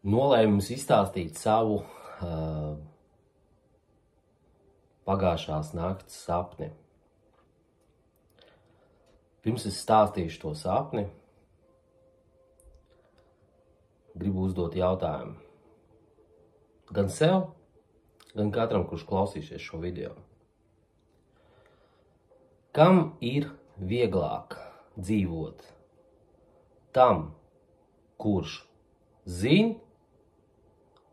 Nolēmu jums izstāstīt savu pagājušās nakts sapni. Pirms es stāstīšu to sapni, gribu uzdot jautājumu. Gan sev, gan katram, kurš klausīsies šo video. Kam ir vieglāk dzīvot? Tam, kurš zina,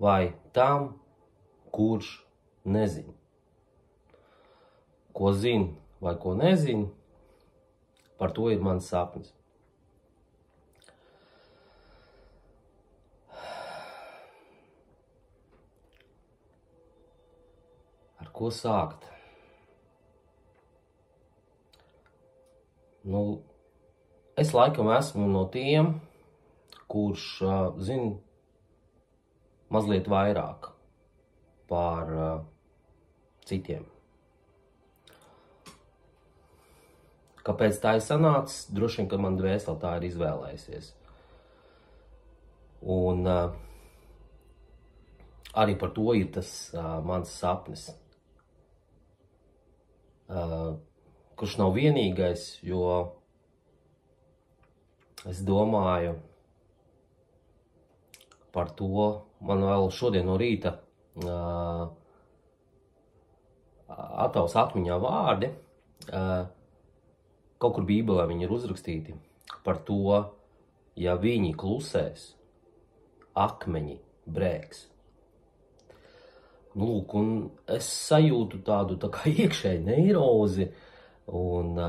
vai tam, kurš nezina? Ko zina vai ko nezina, par to ir mans sapnis. Ar ko sākt? Es laikam esmu no tiem, kurš zina mazliet vairāk par citiem. Kāpēc tā ir sanācis? Droši vien, ka man dvēsele tā ir izvēlējusies. Un arī par to ir tas mans sapnis. Kurš nav vienīgais, jo es domāju par to, man vēl šodien no rīta atavas atmiņā vārdi, kaut kur Bībelē viņi ir uzrakstīti par to, ja viņi klusēs, akmeņi brēks. Lūk, un es sajūtu tādu tā kā iekšēju neirozi un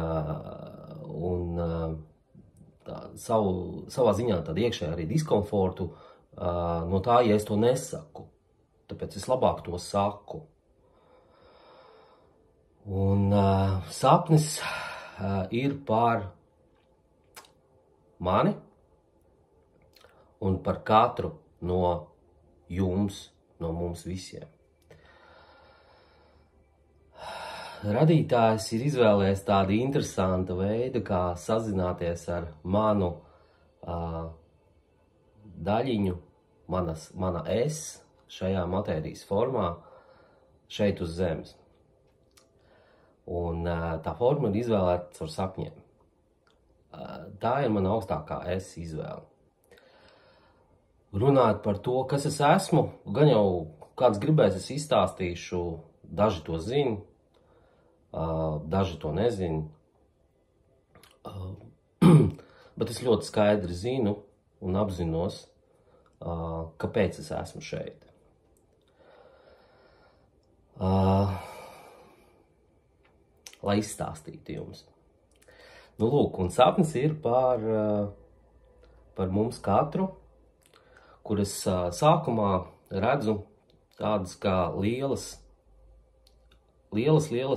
savā ziņā tādu iekšēju arī diskomfortu no tā, ja es to nesaku. Tāpēc es labāk to saku. Un sapnis ir par mani un par katru no jums, no mums visiem. Radītājs ir izvēlējies tādu interesantu veidu, kā sazināties ar manu daļiņu, mana es šajā matērijas formā šeit uz zemes. Un tā forma ir izvēlēta caur sapņiem. Tā ir mana augstākā es izvēle. Runāt par to, kas es esmu, gan jau kāds gribēs, es izstāstīšu, daži to zina, daži to nezina. Bet es ļoti skaidri zinu un apzinos, kāpēc es esmu šeit. Lai izstāstītu jums. Lūk, un sapnis ir par mums katru, kur es sākumā redzu tādas kā lielas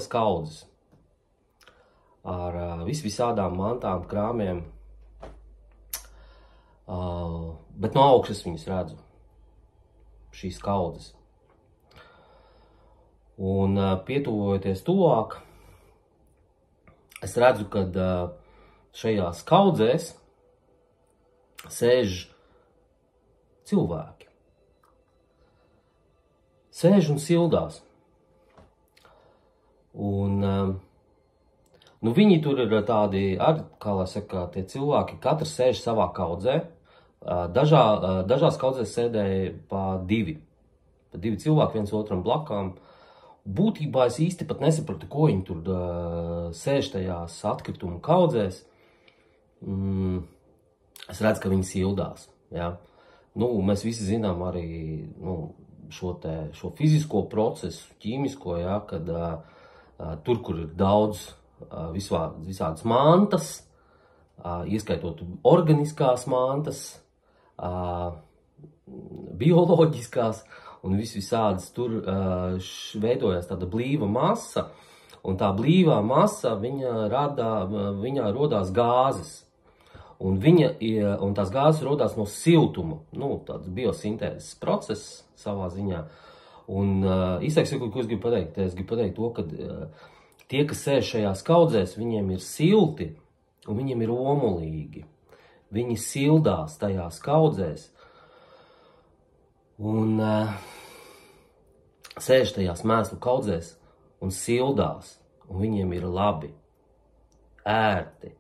kaudzes ar visādām mantām, krāmiem, bet no augšas viņas redzu, šīs kaudzes. Un pietuvojoties tuvāk, es redzu, ka šajās kaudzēs sēž cilvēki. Sēž un sildās. Un viņi tur ir tādi, kā lai saka, tie cilvēki, katrs sēž savā kaudzē. Dažās kaudzēs sēdēja pa divi cilvēki viens otram blakām. Būtībā es īsti pat nesapratu, ko viņi tur sēž tajās atkritumu kaudzēs. Es redzu, ka viņi sildās. Ja? Mēs visi zinām arī šo fizisko procesu, ķīmisko, ja, kad tur, kur ir daudz visādas mantas, ieskaitot organiskās mantas, bioloģiskās un visādas, tur veidojās tāda blīva masa, un tā blīvā masa, viņā rodās gāzes. Un tās gāzes rodās no siltuma, tāds biosintēzes process savā ziņā. Un īsāk, ko es gribu pateikt? Es gribu pateikt to, ka tie, kas sēž šajās kaudzēs, viņiem ir silti un viņiem ir omulīgi. Viņi sildās tajās kaudzēs. Un sēž tajās mēslu kaudzēs un sildās, un viņiem ir labi, ērti.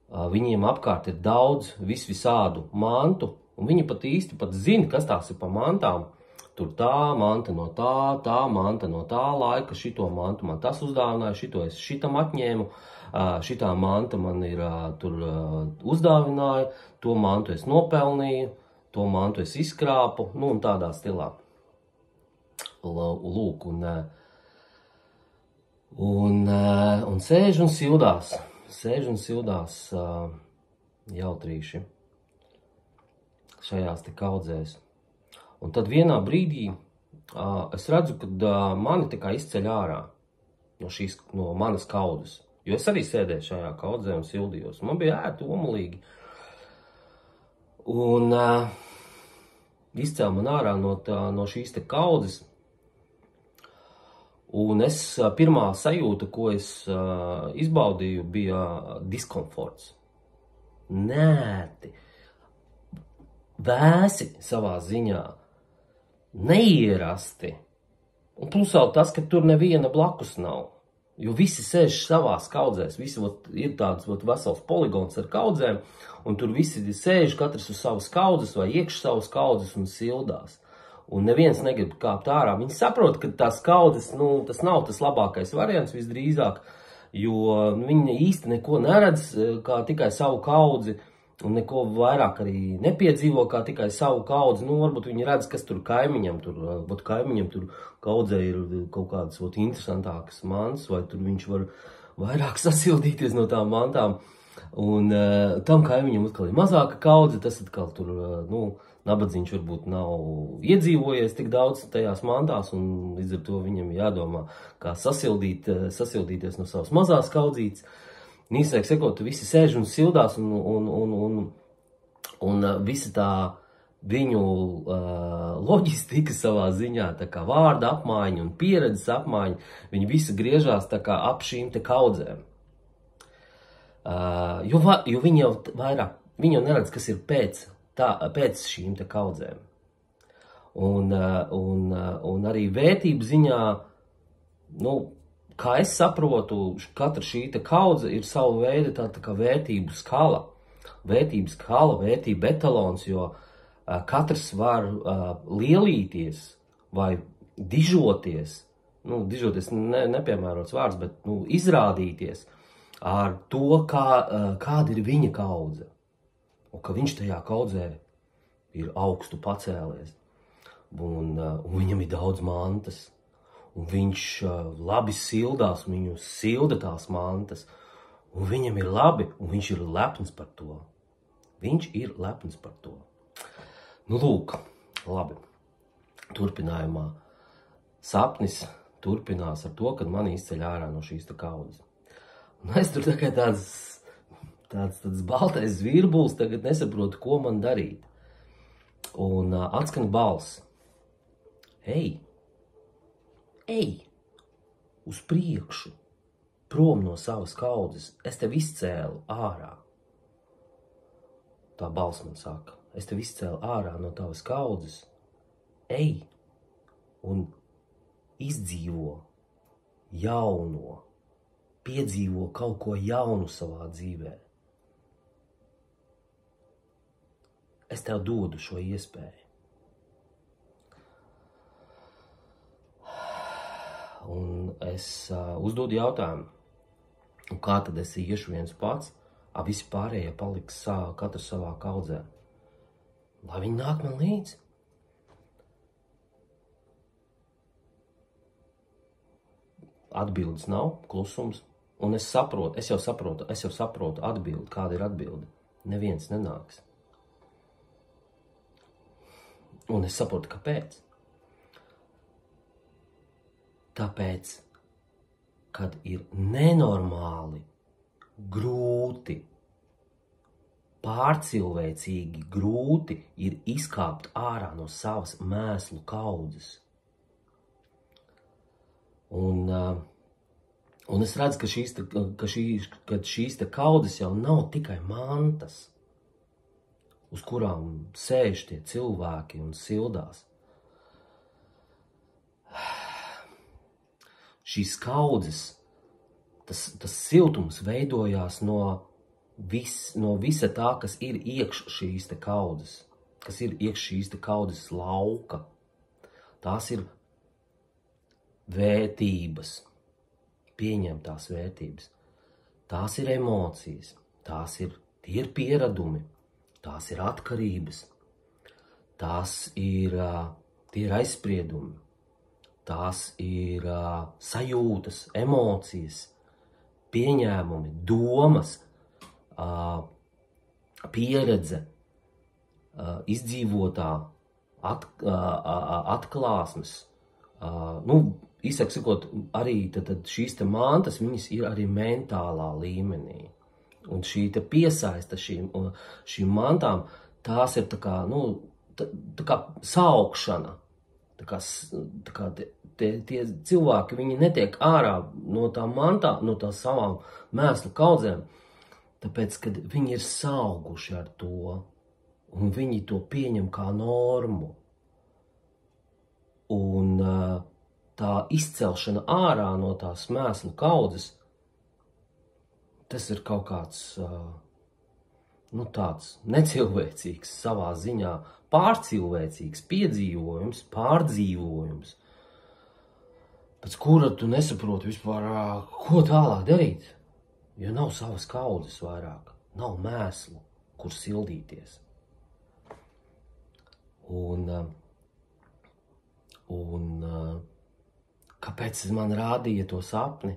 Viņiem apkārt ir daudz visādu mantu, un viņi pat īsti zina, kas tās ir pa mantām. Tur tā manta no tā manta no tā laika, šito mantu man tas uzdāvināja, šito es šitam atņēmu, šitā manta man ir tur uzdāvināja, to mantu es nopelnīju, to mantu es izkrāpu, nu un tādā stilā. Lūk, un sēž un sildās jautrīši šajās te kaudzēs. Un tad vienā brīdī es redzu, kad mani tā kā izceļ ārā no manas kaudzes. Jo es arī sēdēju šajā kaudzē un sildījos. Man bija ērti, omulīgi. Un izcēl man ārā no šīs te kaudzes. Un pirmā sajūta, ko es izbaudīju, bija diskomforts. Nērti, vēsi savā ziņā, neierasti. Un plus vēl tas, ka tur neviena blakus nav. Jo visi sēž savās kaudzēs, ir tāds vesels poligons ar kaudzēm, un tur visi sēž katrs uz savas kaudzes vai iekš savas kaudzes un sildās. Un neviens negrib kāpt ārā. Viņi saprot, ka tās kaudzes, tas nav tas labākais variants visdrīzāk, jo viņi īsti neko neredz, kā tikai savu kaudzi, un neko vairāk arī nepiedzīvo, kā tikai savu kaudzi. Varbūt viņi redz, kas tur kaimiņam tur kaudzē ir kaut kādas interesantākas mantas, vai tur viņš var vairāk sasildīties no tām mantām. Un tam kaimiņam atkal ir mazāka kaudze, tas atkal tur, nabadzīņš varbūt nav iedzīvojies tik daudz tajās mantās, un līdz ar to viņam jādomā, kā sasildīties no savas mazās kaudzītes. Nīsāk sekot, visi sēž un sildās, un visa tā viņu loģistika savā ziņā, tā kā vārda apmaiņa un pieredzes apmaiņa, viņi visi griežās tā kā ap šīm te kaudzēm. Jo viņi jau vairāk, viņi jau neredz, kas ir pēc šīm te kaudzēm. Un arī vērtību ziņā, kā es saprotu, katra šī te kaudze ir savu veidu tā kā vērtību skala. Vērtības skala, vērtību etalons, jo katrs var lielīties vai dižoties, dižoties nepiemērots vārds, bet izrādīties ar to, kāda ir viņa kaudze. Un ka viņš tajā kaudzē ir augstu pacēlies. Un viņam ir daudz mantas. Un viņš labi sildās, un viņu silda tās mantas, un viņam ir labi, un viņš ir lepns par to. Viņš ir lepns par to. Lūk, labi. Turpinājumā sapnis turpinās ar to, kad mani izceļ ārā no šīs te kaudzes. Un es tur tikai tāds baltais virbulis, tagad nesaprotu, ko man darīt. Un atskan balss. Ej, uz priekšu, prom no savas kaudzes, es tev izcēlu ārā. Tā balss man saka, es tev izcēlu ārā no tavas kaudzes, ej un izdzīvo jauno, piedzīvo kaut ko jaunu savā dzīvē. Es tev dodu šo iespēju. Un es uzdodu jautājumu, kā tad es iešu viens pats, visi pārējie paliks katrs savā kaudzē. Lai viņi nāk man līdzi. Atbildes nav, klusums, un es jau saprotu atbildi, kāda ir atbilde. Neviens nenāks. Un es saprotu, kāpēc. Tāpēc, kad ir nenormāli, grūti, pārcilvēcīgi grūti ir izkāpt ārā no savas mēslu kaudzes. Un es redzu, ka šīs te kaudzes jau nav tikai mantas. uz kurām sēž tie cilvēki un sildās. Šīs kaudzes, tas siltums veidojās no visa tā, kas ir iekš šīs te kaudzes, kas ir iekš šīs te kaudzes lauka. Tās ir vērtības, pieņemtās vērtības. Tās ir emocijas, tie ir pieradumi, tās ir atkarības, tie ir aizspriedumi, tās ir sajūtas, emocijas, pieņēmumi, domas, pieredze, izdzīvotā, atklāsmes. Īsāk sakot, arī tad šīs te mantas, viņas ir arī mentālā līmenī. Un šī te piesaista šīm mantām, tās ir tā kā saukšana. Tā kā tie cilvēki, viņi netiek ārā no tām mantām, no tām savām mēslu kaudzēm, tāpēc, kad viņi ir sauguši ar to, un viņi to pieņem kā normu. Un tā izcelšana ārā no tās mēslu kaudzes, tas ir kaut kāds, tāds necilvēcīgs savā ziņā, pārcilvēcīgs piedzīvojums, pārdzīvojums, pēc kura tu nesaproti vispār, ko tālāk darīt, jo nav savas kaudzes vairāk, nav mēslu, kur sildīties. Un kāpēc man rādīja to sapni?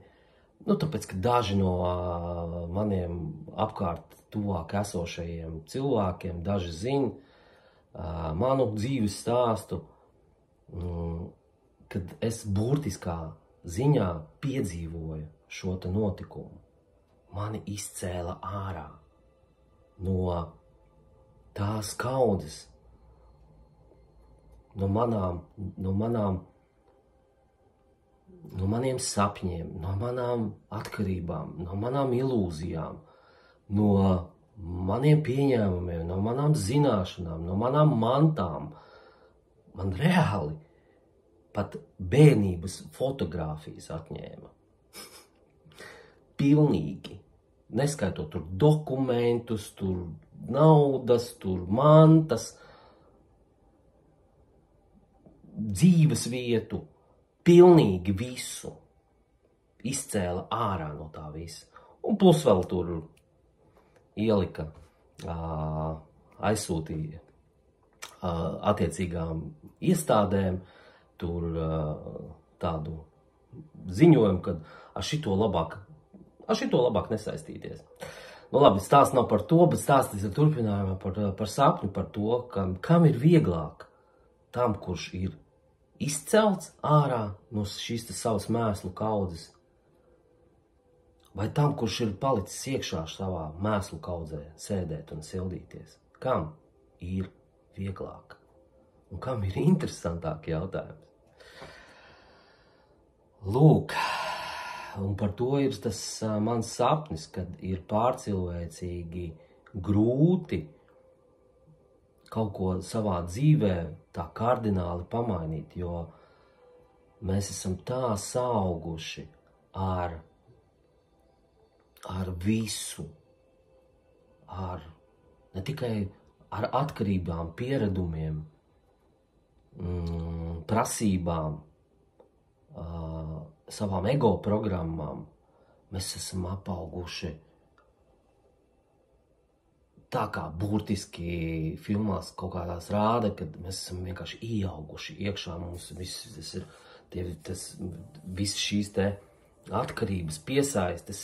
Tāpēc, ka daži no maniem apkārt tuvāk esošajiem cilvēkiem, daži zina manu dzīves stāstu, kad es burtiskā ziņā piedzīvoju šo te notikumu. Mani izcēla ārā no tās kaudzes, no maniem sapņiem, no manām atkarībām, no manām ilūzijām, no maniem pieņēmumiem, no manām zināšanām, no manām mantām. Man reāli pat bērnības fotogrāfijas atņēma. Pilnīgi. Neskaitot tur dokumentus, tur naudas, tur mantas, dzīves vietu, pilnīgi visu izcēla ārā no tā visa. Un plus vēl tur ielika, aizsūtīja attiecīgām iestādēm tur tādu ziņojumu, ka ar šito labāk nesaistīties. Labi, stāsts nav par to, bet stāsts ir turpinājumā par sapni, par to, kam ir vieglāk tam, kurš ir izcelts ārā no šīs savas mēslu kaudzes, vai tam, kurš ir palicis iekšā savā mēslu kaudzē sēdēt un sildīties. Kam ir vieglāk? Un kam ir interesantāk jautājums? Lūk, un par to ir tas mans sapnis, kad ir pārcilvēcīgi grūti kaut ko savā dzīvē tā kardināli pamainīt, jo mēs esam tā sauguši ar visu, ne tikai ar atkarībām, pieredumiem, prasībām, savām ego programmām. Mēs esam apauguši tā kā burtiski filmās kaut kādās rāda, kad mēs esam vienkārši ieauguši iekšā mums viss šīs te atkarības, piesaistes,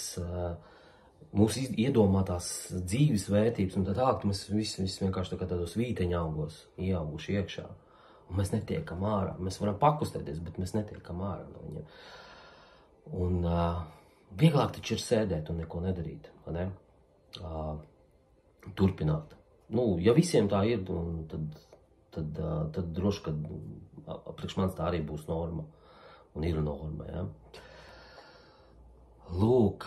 mūsu iedomātās dzīves vērtības un tā tālāk, mēs visi vienkārši tādos vīteņa augos ieauguši iekšā. Un mēs netiekam ārā. Mēs varam pakustēties, bet mēs netiekam ārā no viņiem. Un vieglāk taču ir sēdēt un neko nedarīt, vai ne? Turpināt. Ja visiem tā ir, tad droši, ka priekš manis tā arī būs norma. Un ir norma, ja? Lūk,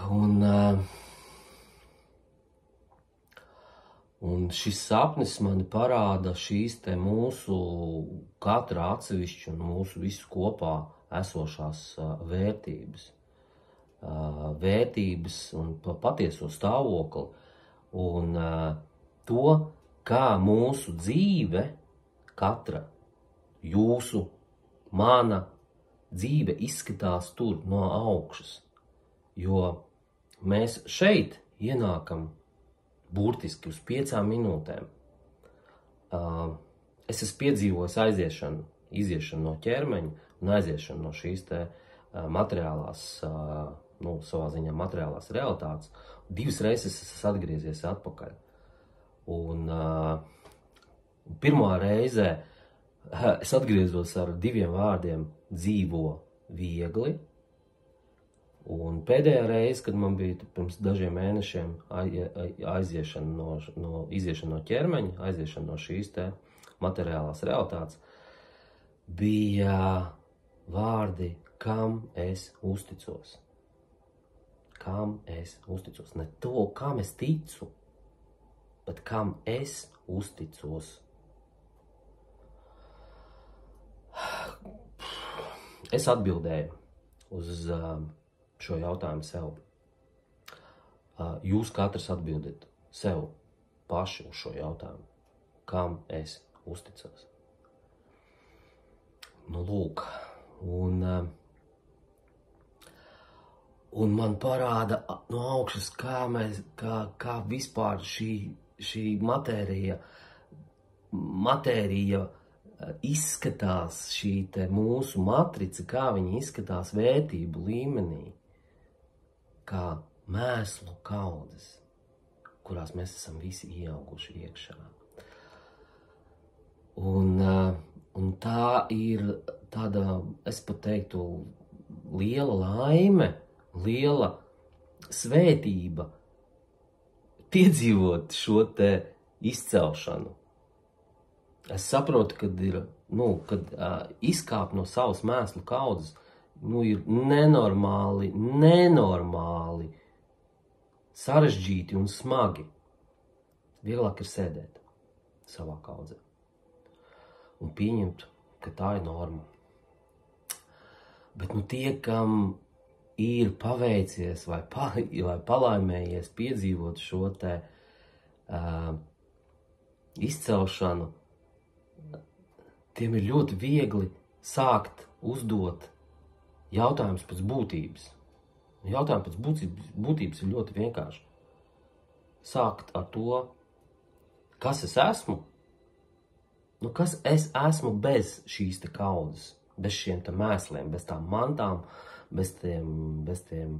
Un šis sapnis man parāda šīs te mūsu katra atsevišķi un mūsu visu kopā esošās vērtības. Vērtības un patieso stāvokli un to, kā mūsu dzīve, katra jūsu, mana dzīve izskatās tur no augšas. Jo mēs šeit ienākam burtiski uz 5 minūtēm. Es esmu piedzīvojis iziešanu no ķermeņa un aiziešanu no šīs te materiālās, savā ziņā materiālās realitātes. 2 reizes es esmu atgriezies atpakaļ. Un pirmā reizē es atgriezos ar 2 vārdiem – dzīvo viegli. Un pēdējā reize, kad man bija pirms dažiem mēnešiem iziešana no ķermeņa, aiziešana no šīs te materiālās realitātes, bija vārdi, kam es uzticos. Kam es uzticos. Ne to, kam es ticu, bet kam es uzticos. Es atbildēju uz šo jautājumu sev. Jūs katrs atbildiet sev paši uz šo jautājumu. Kam es uzticos? Nu, lūk. Un man parāda no augšas, kā vispār šī matērija izskatās, šī te mūsu matrica, kā viņa izskatās vērtību līmenī. Kā mēslu kaudzes, kurās mēs esam visi ieauguši iekšā. Un tā ir tāda, es pat teiktu, liela laime, liela svētība piedzīvot šo te izcelšanu. Es saprotu, kad izkāp no savas mēslu kaudzes, ir nenormāli sarežģīti un smagi. Vieglāk ir sēdēt savā kaudzē un pieņemt, ka tā ir norma. Bet tie, kam ir paveicies vai palaimējies piedzīvot šo te izcelšanu, tiem ir ļoti viegli sākt uzdot jautājums pēc būtības. Jautājums pēc būtības ir ļoti vienkārši. Sākt ar to, kas es esmu? Kas es esmu bez šīs te kaudzes, bez šiem te mēsliem, bez tām mantām, bez tiem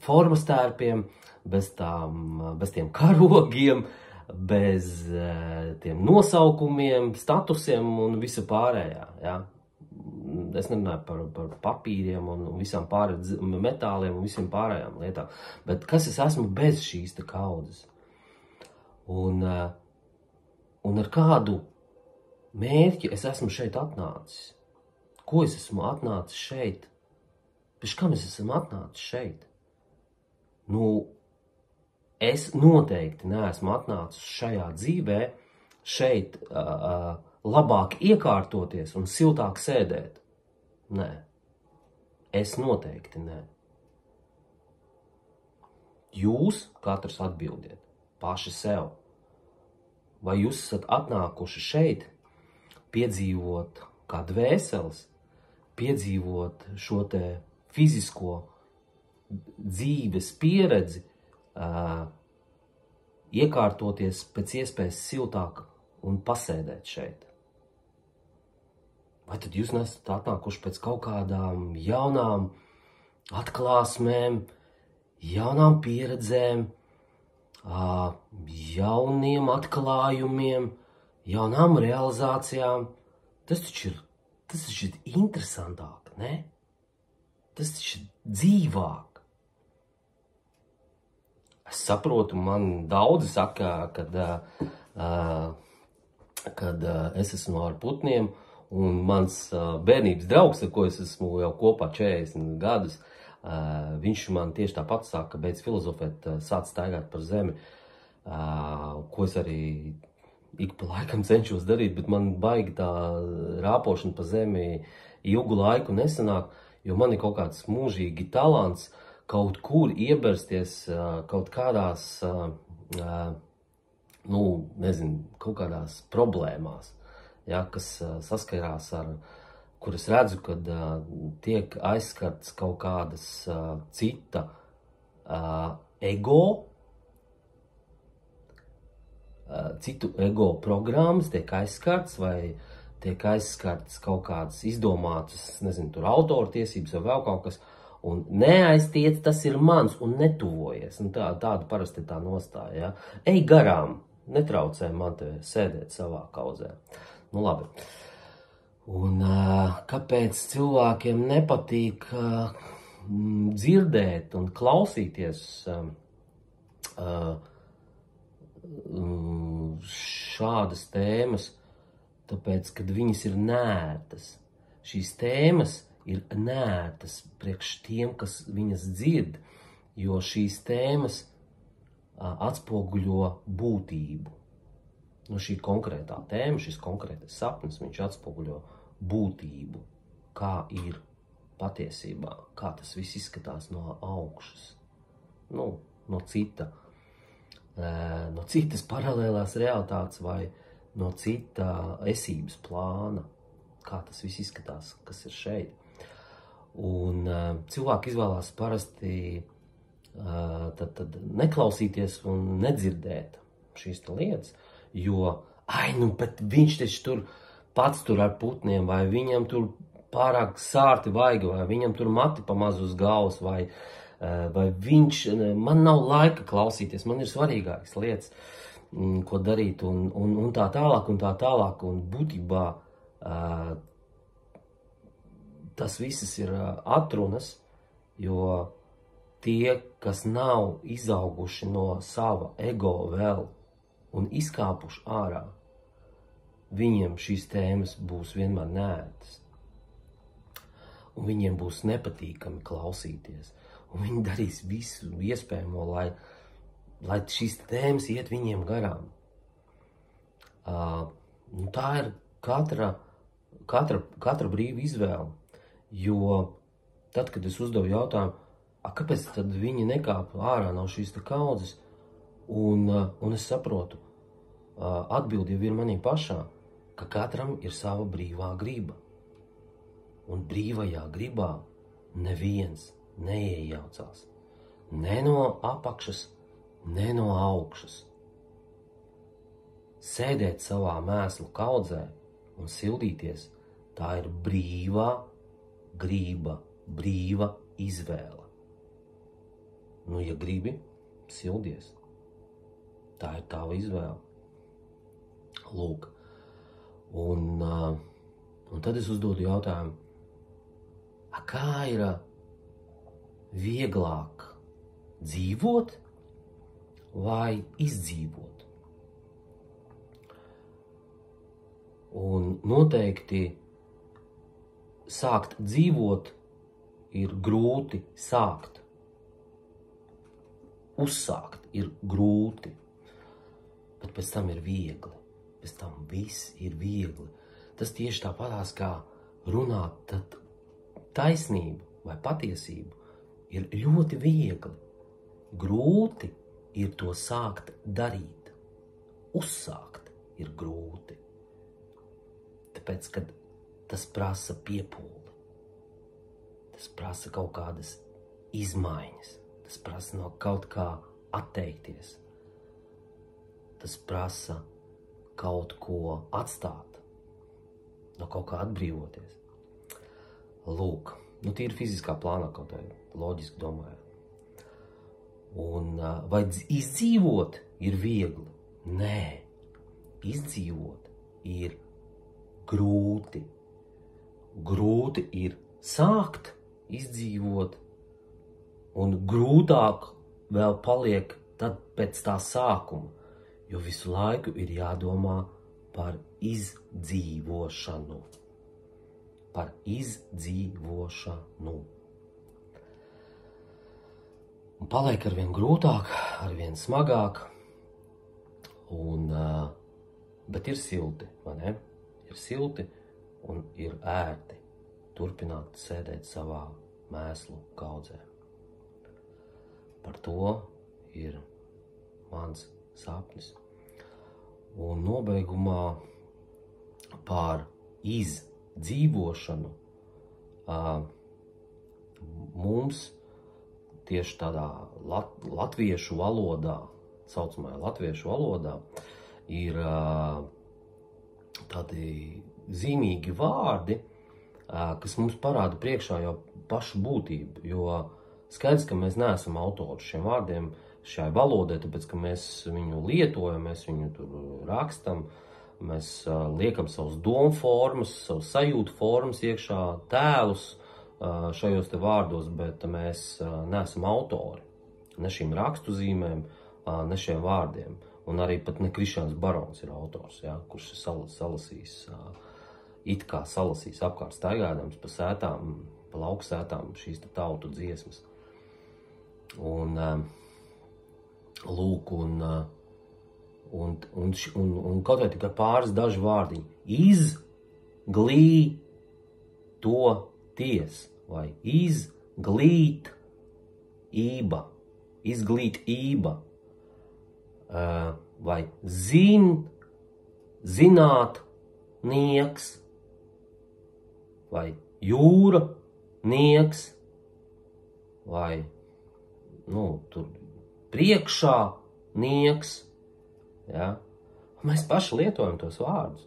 formas tērpiem, bez tiem karogiem, bez tiem nosaukumiem, statusiem un visa pārējā, ja? Es nerunāju par papīriem un visām metāliem un visiem pārējām lietām, bet kas es esmu bez šīs te kaudzes? Un ar kādu mērķi es esmu šeit atnācis? Ko es esmu atnācis šeit? Pēc kam es esmu atnācis šeit? Es noteikti neesmu atnācis šajā dzīvē, šeit labāk iekārtoties un siltāk sēdēt. Nē, es noteikti nē. Jūs katrs atbildiet paši sev. Vai jūs esat atnākuši šeit piedzīvot kā dvēseles, piedzīvot šo te fizisko dzīves pieredzi, iekārtoties pēc iespējas siltāk un pasēdēt šeit? Vai tad jūs nesat atnākuši pēc kaut kādām jaunām atklāsmēm, jaunām pieredzēm, jauniem atklājumiem, jaunām realizācijām? Tas taču ir interesantāk, ne? Tas taču ir dzīvāk. Es saprotu, man daudzi saka, kad es esmu ar putniem, un mans bērnības draugs, ar ko es esmu jau kopā 40 gadus, viņš man tieši tāpat saka, beidz filozofēt, sāc staigāt par zemi. ko es arī ik pa laikam cenšos darīt, bet man baigi tā rāpošana pa zemi ilgu laiku nesanāk, jo man ir kaut kāds mūžīgi talants kaut kur iebersties kaut kādās, kaut kādās problēmās, ja, kas saskarās ar, kur es redzu, kad tiek aizskarts kaut kādas cita ego, citu ego programmas tiek aizskarts vai tiek aizskarts kaut kādas izdomātas, nezinu, tur autortiesības vai vēl kaut kas, un neaiztiec, tas ir mans, un netuvojies. Un tāda parasti tā nostāja, ja. Ej garām, netraucē man te sēdēt savā kaudzē. Nu labi. Un kāpēc cilvēkiem nepatīk dzirdēt un klausīties šādas tēmas, tāpēc, kad viņas ir nērtas. Šīs tēmas ir nērtas priekš tiem, kas viņas dzird, jo šīs tēmas atspoguļo būtību. Nu, šī konkrētā tēma, šis konkrētais sapnis, viņš atspoguļo būtību, kā ir patiesībā, kā tas viss izskatās no augšas, nu, no citas paralēlās realitātes vai no cita esības plāna, kā tas viss izskatās, kas ir šeit. Un cilvēki izvēlās parasti tad neklausīties un nedzirdēt šīs lietas, jo, bet viņš taču tur pats tur ar putniem, vai viņam tur pārāk sārti vaiga, vai viņam tur mati pamaz uz galvas, vai viņš, man nav laika klausīties, man ir svarīgākas lietas, ko darīt, un tā tālāk, un būtībā tas visas ir atrunas, jo tie, kas nav izauguši no sava ego vēl un izkāpuši ārā, viņiem šīs tēmas būs vienmēr nērtas. Un viņiem būs nepatīkami klausīties. Un viņi darīs visu iespējamo, lai šīs tēmas iet viņiem garām. Tā ir katra brīva izvēle. Jo tad, kad es uzdevu jautājumu, kāpēc tad viņi nekāp ārā no šīs kaudzes, un es saprotu, atbildi jau ir manī pašā, ka katram ir sava brīvā griba. Un brīvajā gribā neviens neiejaucās. Ne no apakšas, ne no augšas. Sēdēt savā mēslu kaudzē un sildīties, tā ir brīvā griba, brīva izvēle. Nu, ja gribi, sildies. Tā ir tava izvēle. Lūk. Un tad es uzdodu jautājumu, kā ir vieglāk dzīvot vai izdzīvot? Un noteikti sākt dzīvot ir grūti sākt. Uzsākt ir grūti, bet pēc tam ir viegli. Pēc tam viss ir viegli. Tas tieši tāpatās kā runāt, tad taisnību vai patiesību ir ļoti viegli. Grūti ir to sākt darīt. Uzsākt ir grūti. Tāpēc, kad tas prasa piepūli. Tas prasa kaut kādas izmaiņas. Tas prasa no kaut kā atteikties. Tas prasa kaut ko atstāt. No kaut kā atbrīvoties. Lūk, tīri fiziskā plānā kaut kā loģiski domājot. Un vai izdzīvot ir viegli? Nē, izdzīvot ir grūti. Grūti ir sākt izdzīvot, un grūtāk vēl paliek tad pēc tā sākuma, jo visu laiku ir jādomā par izdzīvošanu. Par izdzīvošanu. Un paliek arvien grūtāk, arvien smagāk, Bet ir silti, vai ne? Ir silti un ir ērti turpināt sēdēt savā mēslu kaudzē. Par to ir mans sapnis. Un nobeigumā par izdzīvošanu mums tieši tādā latviešu valodā, saucamajā latviešu valodā, ir tādi zīmīgi vārdi, kas mums parāda priekšā jau pašu būtību, jo skaidrs, ka mēs neesam autori šiem vārdiem, šai valodai, tāpēc, ka mēs viņu lietojam, mēs viņu tur rakstam, mēs liekam savus domu formas, savus sajūtu formas iekšā, tēlus šajos te vārdos, bet mēs neesam autori. Ne šīm rakstuzīmēm, ne šiem vārdiem. Un arī pat ne Krišjāns Barons ir autors, ja, kurš it kā salasīs apkārt staigādams pa sētām, pa lauksētām šīs te tautu dziesmas. Un lūk, un kaut vai tikai pāris daži vārdiņi. Izglītoties vai izglītība vai zinātnieks vai jūrnieks vai, tur priekšānieks, ja? Mēs paši lietojam tos vārdus.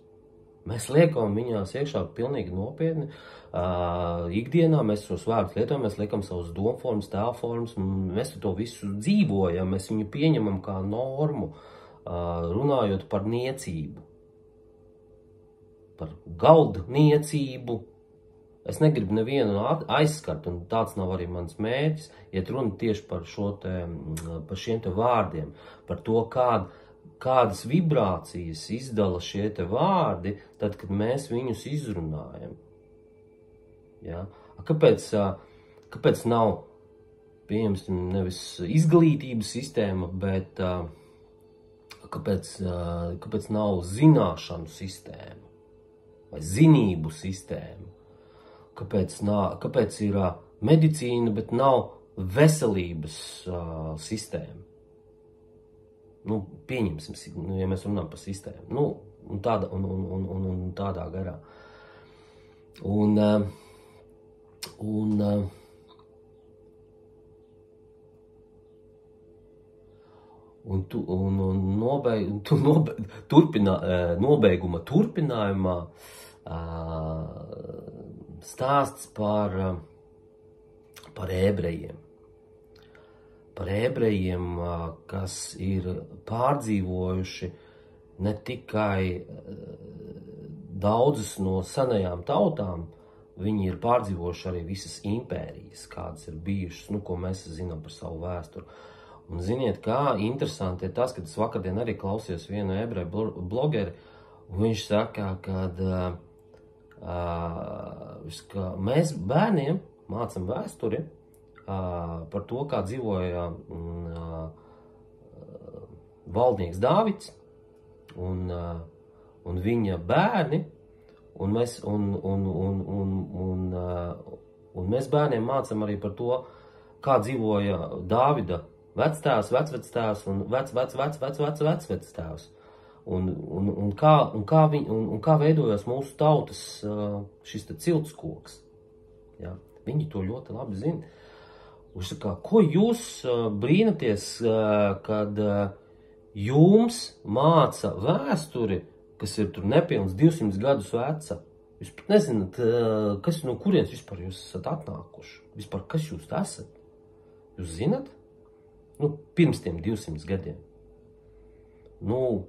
Mēs liekam viņās iekšā pilnīgi nopietni. Ikdienā mēs tos vārdus lietojam, mēs liekam savus domformas, tēlformas, mēs to visu dzīvojam, mēs viņu pieņemam kā normu, runājot par niecību, par galdniecību. Es negribu nevienu aizskart, un tāds nav arī mans mērķis, iet runa tieši par šiem te vārdiem, par to, kādas vibrācijas izdala šie te vārdi, tad, kad mēs viņus izrunājam. Ja? Kāpēc nav, pieņemsim, nevis izglītības sistēma, bet kāpēc nav zināšanu sistēma vai zinību sistēma? Kāpēc ir medicīna, bet nav veselības sistēma? Pieņemsim, ja mēs runājam par sistēmu. Un tādā garā. Nobeiguma turpinājumā stāsts par ebrejiem. Par ebrejiem, kas ir pārdzīvojuši ne tikai daudzas no senajām tautām, viņi ir pārdzīvojuši arī visas impērijas, kādas ir bijušas, ko mēs zinām par savu vēsturi. Un ziniet, kā interesanti ir tas, kad es vakardien arī klausījos vienu ebreju blogeri, un viņš saka, ka mēs bērniem mācam vēsturi par to, kā dzīvoja valdnieks Dāvids un viņa bērni, un mēs bērniem mācam arī par to, kā dzīvoja Dāvida vectēvs, vecvectēvs un vecvecvecvecvecvectēvs. Un kā veidojās mūsu tautas šis te ciltskoks. Ja? Viņi to ļoti labi zina. Viņš saka, ko jūs brīnaties, kad jums māca vēsturi, kas ir tur nepilns 200 gadus veca? Jūs pat nezināt, no kurienes vispār jūs esat atnākuši? Vispār, kas jūs esat? Jūs zināt? Pirms tiem 200 gadiem. Jo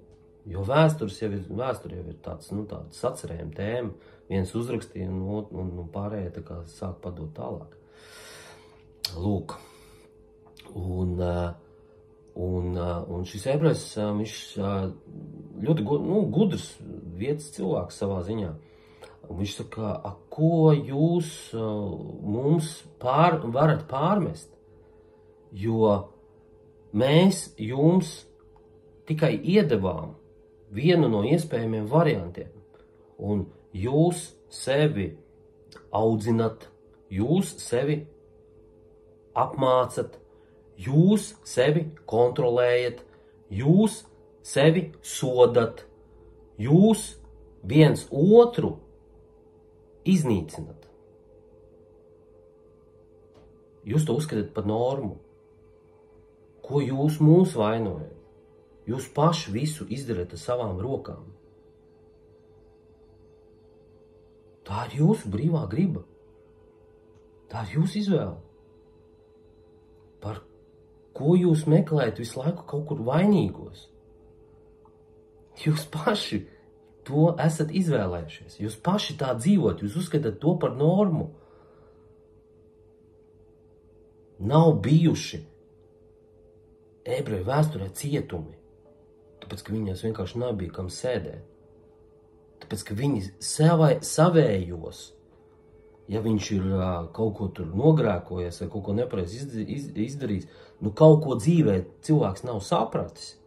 vēsture jau ir tāds sacerējuma tēma. Viens uzrakstīja un pārējie tā kā sāk padot tālāk. Lūk. Un šis ebrejs, viņš ļoti gudrs vietas cilvēks savā ziņā. Viņš saka, ko jūs mums varat pārmest? Jo mēs jums tikai iedevām vienu no iespējamiem variantiem. Un jūs sevi audzinat, jūs sevi apmācat, jūs sevi kontrolējat, jūs sevi sodat, jūs viens otru iznīcinat. Jūs to uzskatāt par normu. Ko jūs mūs vainojat? Jūs paši visu izdarat ar savām rokām. Tā ir jūsu brīvā griba. Tā ir jūsu izvēle. Par ko jūs meklējat visu laiku kaut kur vainīgos? Jūs paši to esat izvēlējušies. Jūs paši tā dzīvot, jūs uzskatāt to par normu. Nav bijuši ebreju vēsturē cietumi, tāpēc, ka viņos vienkārši nebija kam sēdēt. Tāpēc, ka viņi savējos, ja viņš ir kaut ko tur nogrēkojies vai kaut ko nepareizi izdarījis, nu kaut ko dzīvē cilvēks nav sapratis.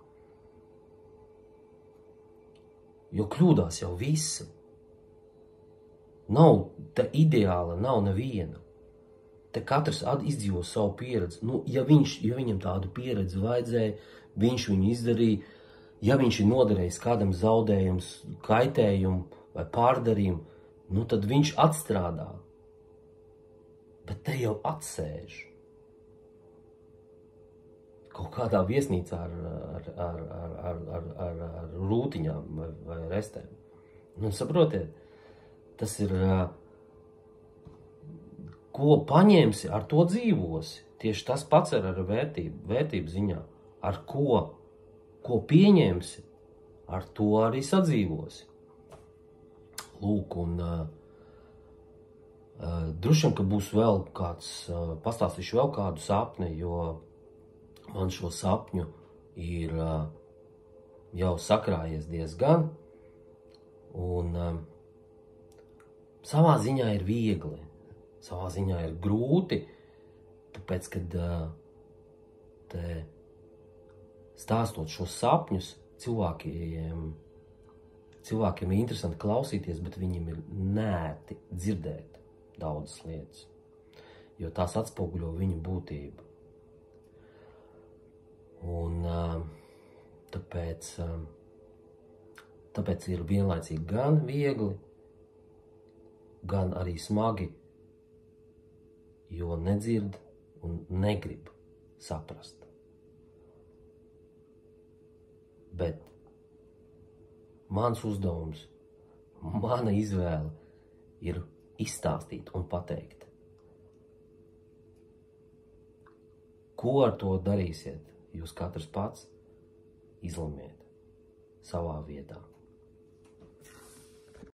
Jo kļūdās jau visi. Nav te ideāla, nav neviena. Te katrs izdzīvo savu pieredzi. Nu, ja viņam tādu pieredzi vajadzēja, viņš viņu izdarīja, ja viņš ir nodarījis kādam zaudējums, kaitējumu vai pārdarījumu, nu tad viņš atstrādā. Bet te jau atsēž. Kaut kādā viesnīcā ar rūtiņām vai restēm. Nu, saprotiet, tas ir... Ko paņemsi, ar to dzīvosi. Tieši tas pats ir ar vērtību ziņā. Ar ko pieņemsi, ar to arī sadzīvosi. Lūk, un droši vien, ka būs vēl kāds, pastāstīšu vēl kādu sapni, jo man šo sapņu ir jau sakrājies diezgan. Un savā ziņā ir viegli. Savā ziņā ir grūti, tāpēc, kad te stāstot šos sapņus, cilvēkiem ir interesanti klausīties, bet viņiem ir nērti dzirdēt daudzas lietas, jo tās atspoguļo viņu būtību. Un tāpēc ir vienlaicīgi gan viegli, gan arī smagi, jo nedzird un negrib saprast. Bet mans uzdevums, mana izvēle ir izstāstīt un pateikt. Ko ar to darīsiet? Jūs katrs pats izlemiet savā vietā.